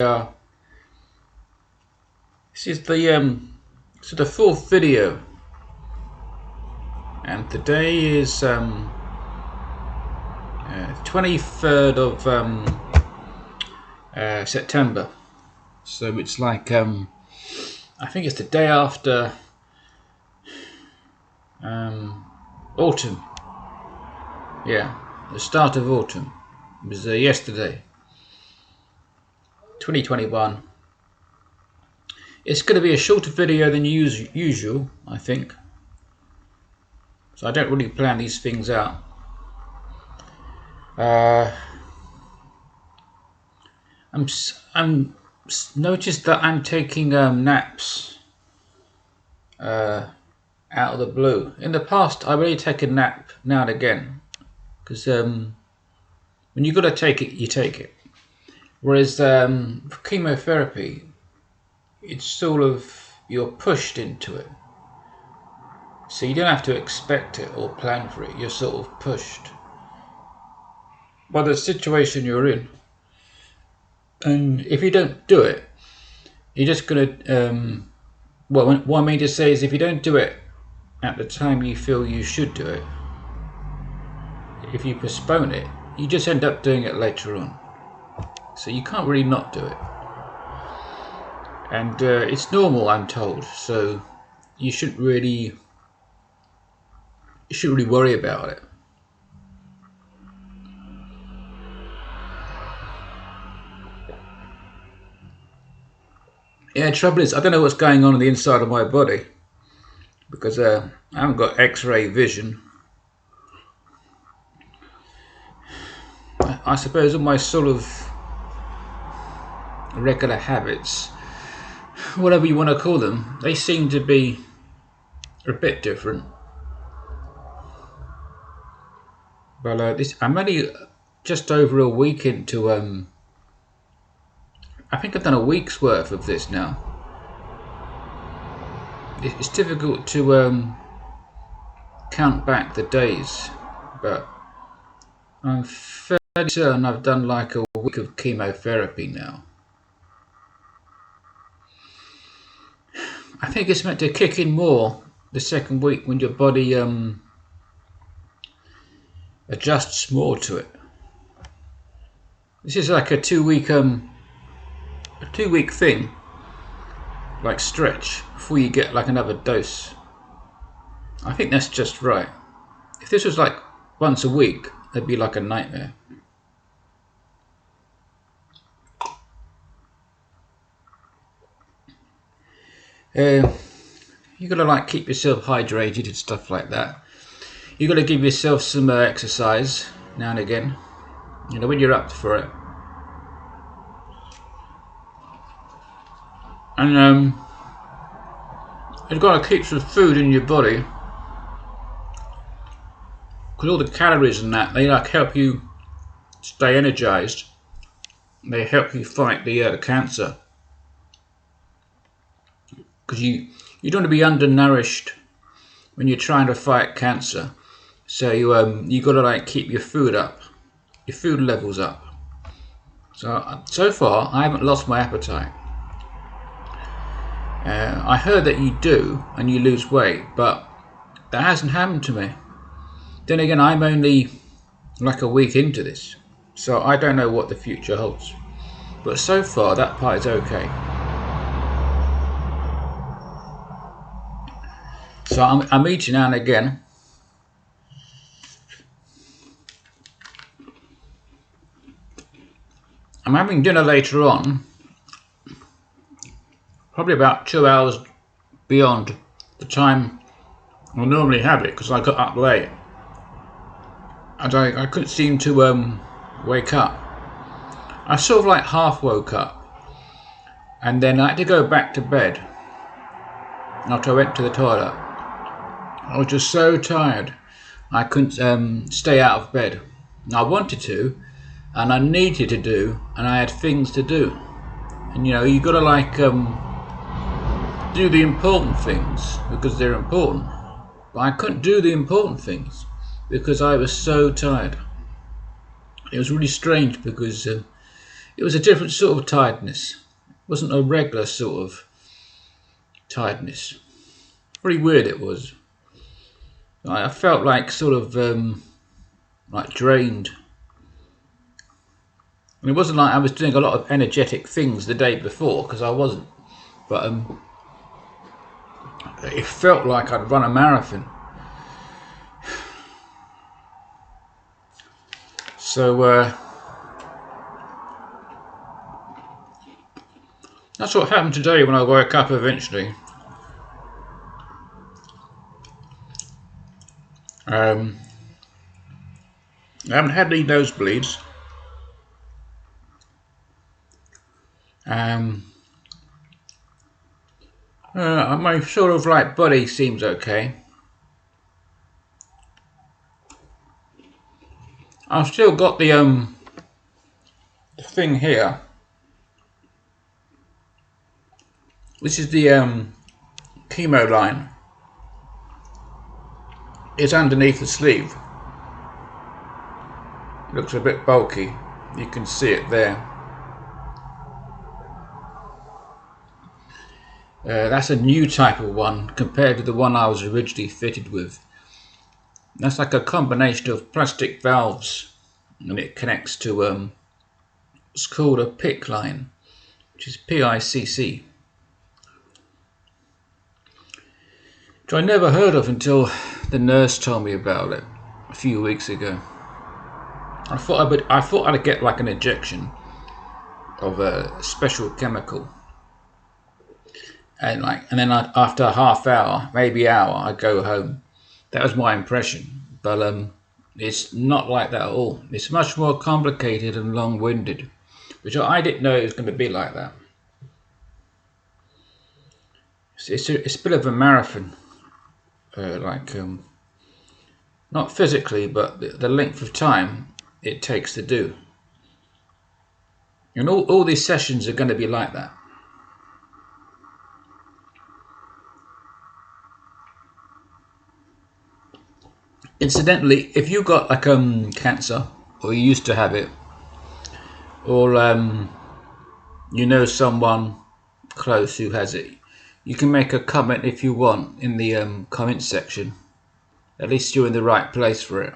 This is the fourth video, and today is 23rd of September. So it's like I think it's the day after autumn. Yeah, the start of autumn. It was yesterday, 2021. It's going to be a shorter video than usual, I think. So I don't really plan these things out. I'm noticed that I'm taking naps out of the blue. In the past, I really take a nap now and again, because when you got to take it, you take it. Whereas for chemotherapy, it's sort of, you're pushed into it. So you don't have to expect it or plan for it. You're sort of pushed by the situation you're in. And if you don't do it, you're just going to... what I mean to say is, if you don't do it at the time you feel you should do it, if you postpone it, you just end up doing it later on. So you can't really not do it. And it's normal, I'm told. So you shouldn't really worry about it. Yeah, the trouble is, I don't know what's going on the inside of my body, because I haven't got X-ray vision. I suppose all my sort of regular habits, whatever you want to call them, they seem to be a bit different. But I'm only just over a week into I think I've done a week's worth of this now. It's difficult to count back the days, but I'm fairly certain I've done like a week of chemotherapy now. I think it's meant to kick in more the second week when your body adjusts more to it. This is like a 2-week thing, like stretch, before you get like another dose. I think that's just right. If this was like once a week, it'd be like a nightmare. You gotta like keep yourself hydrated and stuff like that. You gotta give yourself some exercise now and again, you know, when you're up for it. And you've got to keep some food in your body, because all the calories and that, they like help you stay energized. They help you fight the cancer, because you don't want to be undernourished when you're trying to fight cancer. So you got to like keep your food up, your food levels up. So far I haven't lost my appetite. I heard that you do, and you lose weight, but that hasn't happened to me. Then again, I'm only like a week into this, so I don't know what the future holds. But so far, that part is okay. So I'm eating now and again. I'm having dinner later on, probably about 2 hours beyond the time I normally have it, because I got up late and I couldn't seem to wake up. I sort of like half woke up, and then I had to go back to bed after I went to the toilet. I was just so tired I couldn't stay out of bed. I wanted to, and I needed to do, and I had things to do. And you know, you gotta like do the important things because they're important. But I couldn't do the important things because I was so tired. It was really strange, because It was a different sort of tiredness. It wasn't a regular sort of tiredness. Very weird it was. I felt like sort of like drained. And it wasn't like I was doing a lot of energetic things the day before, because I wasn't. But it felt like I'd run a marathon. So that's what happened today when I woke up eventually. I haven't had any nosebleeds. My sort of like body seems okay. I've still got the thing here. This is the chemo line. It's underneath the sleeve. It looks a bit bulky. You can see it there. That's a new type of one compared to the one I was originally fitted with. That's like a combination of plastic valves, and it connects to it's called a PICC line, which is PICC, which I never heard of until the nurse told me about it a few weeks ago. I thought I'd get like an injection of a special chemical. And then after a half hour, maybe hour, I go home. That was my impression, but it's not like that at all. It's much more complicated and long-winded, which I didn't know it was going to be like that. It's a bit of a marathon, not physically, but the length of time it takes to do. And all these sessions are going to be like that. Incidentally, if you got like cancer, or you used to have it, or you know someone close who has it, you can make a comment if you want in the comment section. At least you're in the right place for it,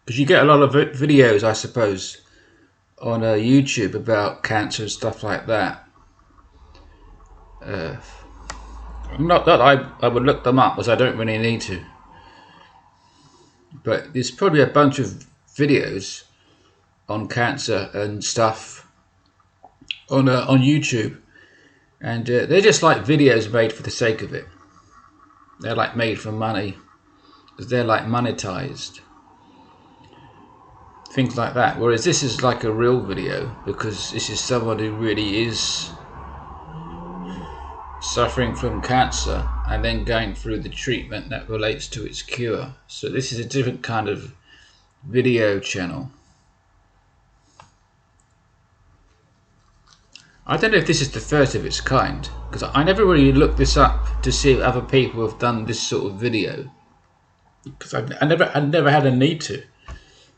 because you get a lot of videos, I suppose, on YouTube about cancer and stuff like that. Not that I would look them up, as I don't really need to. But there's probably a bunch of videos on cancer and stuff on YouTube, and they're just like videos made for the sake of it. They're like made for money, because they're like monetized, things like that. Whereas this is like a real video, because this is someone who really is suffering from cancer and then going through the treatment that relates to its cure. So this is a different kind of video channel. I don't know if this is the first of its kind, because I never really looked this up to see if other people have done this sort of video, because I never had a need to.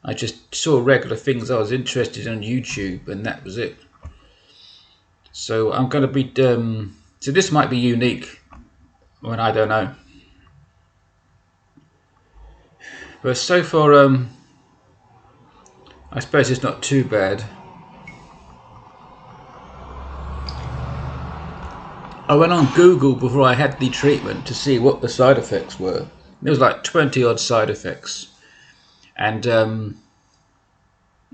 I just saw regular things I was interested in on YouTube, and that was it. So I'm going to be so this might be unique, when I don't know. But so far, I suppose it's not too bad. I went on Google before I had the treatment to see what the side effects were. There was like 20 odd side effects, and I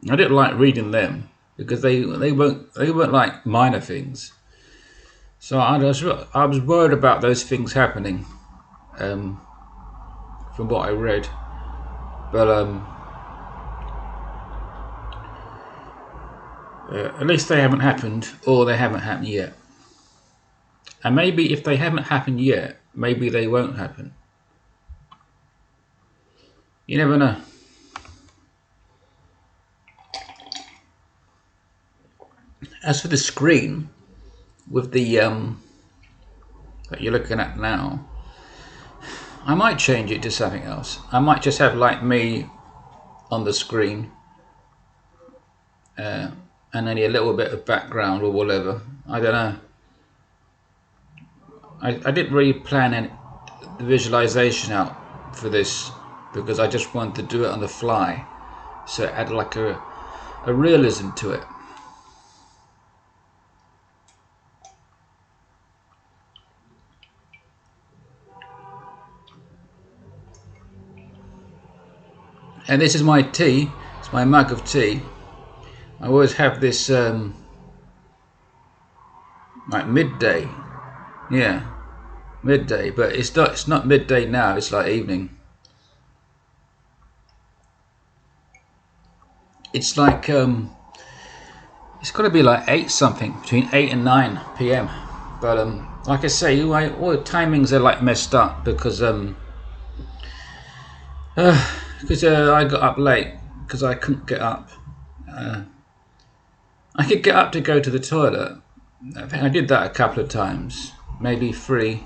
didn't like reading them, because they weren't like minor things. So I was worried about those things happening, from what I read. But at least they haven't happened, or they haven't happened yet. And maybe if they haven't happened yet, maybe they won't happen. You never know. As for the screen with the that you're looking at now, I might change it to something else. I might just have like me on the screen, and and only a little bit of background or whatever. I don't know. I didn't really plan the visualization out for this because I just wanted to do it on the fly, so it had like a realism to it. And this is my tea. It's my mug of tea. I always have this like midday. Yeah, midday, but it's not midday now, it's like evening. It's like it's got to be like 8 something, between 8 and 9 p.m. But like I say, all the timings are like messed up because I got up late because I couldn't get up. I could get up to go to the toilet. I think I did that a couple of times, maybe 3,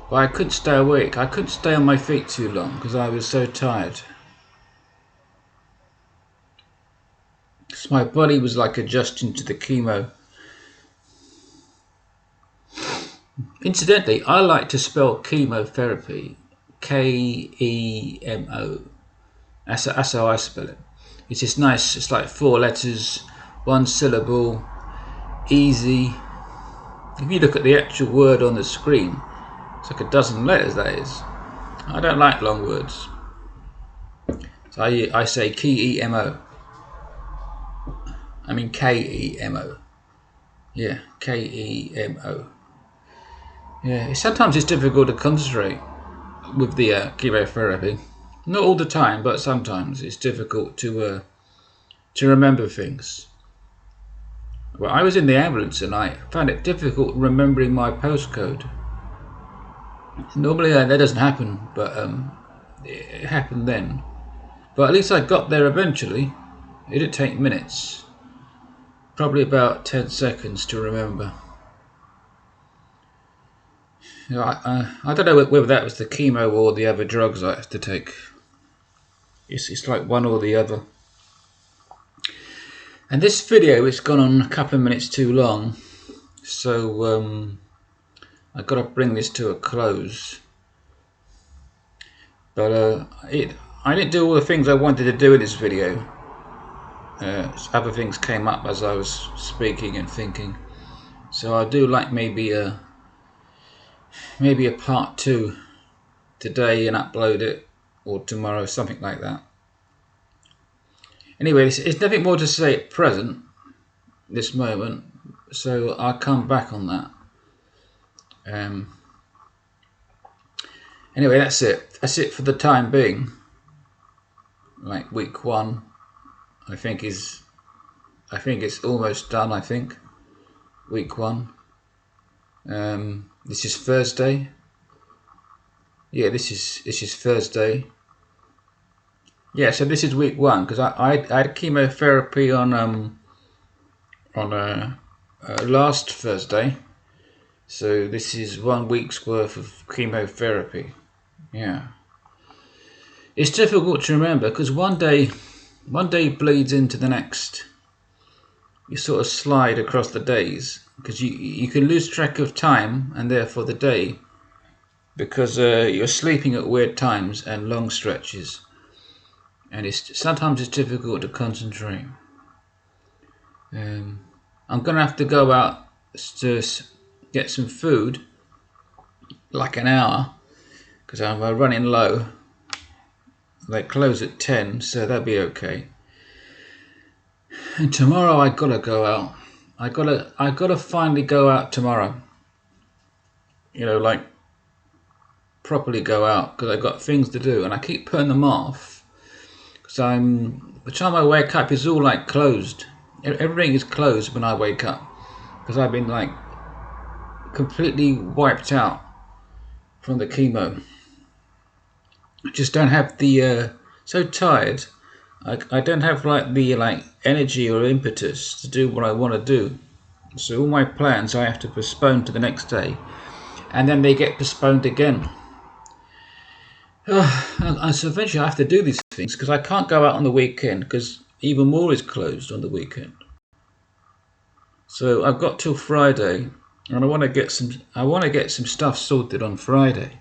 but I couldn't stay awake. I couldn't stay on my feet too long because I was so tired. So my body was like adjusting to the chemo. Incidentally, I like to spell chemotherapy, K-E-M-O. That's how I spell it. It's just nice. It's like 4 letters, 1 syllable, easy. If you look at the actual word on the screen, it's like a dozen letters, that is. I don't like long words. So I say K-E-M-O. I mean K-E-M-O. Yeah, K-E-M-O. Yeah, sometimes it's difficult to concentrate with the chemotherapy. Not all the time, but sometimes it's difficult to remember things. Well, I was in the ambulance and I found it difficult remembering my postcode. Normally that doesn't happen, but it happened then. But at least I got there eventually. It didn't take minutes. Probably about 10 seconds to remember. You know, I don't know whether that was the chemo or the other drugs I have to take. It's like one or the other. And this video has gone on a couple of minutes too long, so I've got to bring this to a close. But I didn't do all the things I wanted to do in this video. Other things came up as I was speaking and thinking. So I'll do like maybe a part 2 today and upload it, or tomorrow, something like that. Anyway, there's nothing more to say at present, this moment, so I'll come back on that. Anyway, that's it. That's it for the time being. Like week 1, I think it's almost done. I think week 1. This is Thursday. Yeah, this is Thursday. Yeah, so this is week 1 because I had chemotherapy on last Thursday. So this is 1 week's worth of chemotherapy. Yeah, it's difficult to remember because one day bleeds into the next. You sort of slide across the days because you can lose track of time and therefore the day because you're sleeping at weird times and long stretches, and sometimes it's difficult to concentrate. I'm gonna have to go out to get some food, like an hour, because I'm running low. They close at 10, so that'll be okay. And tomorrow I gotta go out. I gotta finally go out tomorrow. You know, like properly go out because I got things to do, and I keep putting them off because the time I wake up is all like closed. Everything is closed when I wake up because I've been like completely wiped out from the chemo. I just don't have the so tired. I don't have like the energy or impetus to do what I want to do. So all my plans I have to postpone to the next day, and then they get postponed again. So eventually I have to do these things because I can't go out on the weekend because even more is closed on the weekend. So I've got till Friday, and I want to get some stuff sorted on Friday.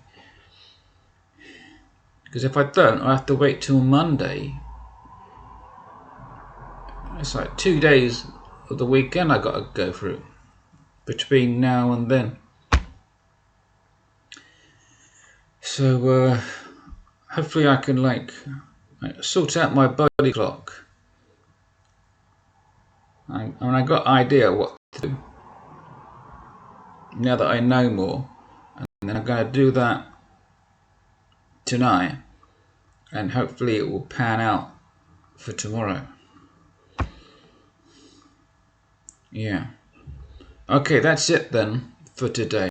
Because if I don't, I have to wait till Monday. It's like 2 days of the weekend I got to go through between now and then. So hopefully I can sort out my body clock. I got idea what to do now that I know more, and then I'm going to do that tonight, and hopefully it will pan out for tomorrow. Yeah. Okay, that's it then for today.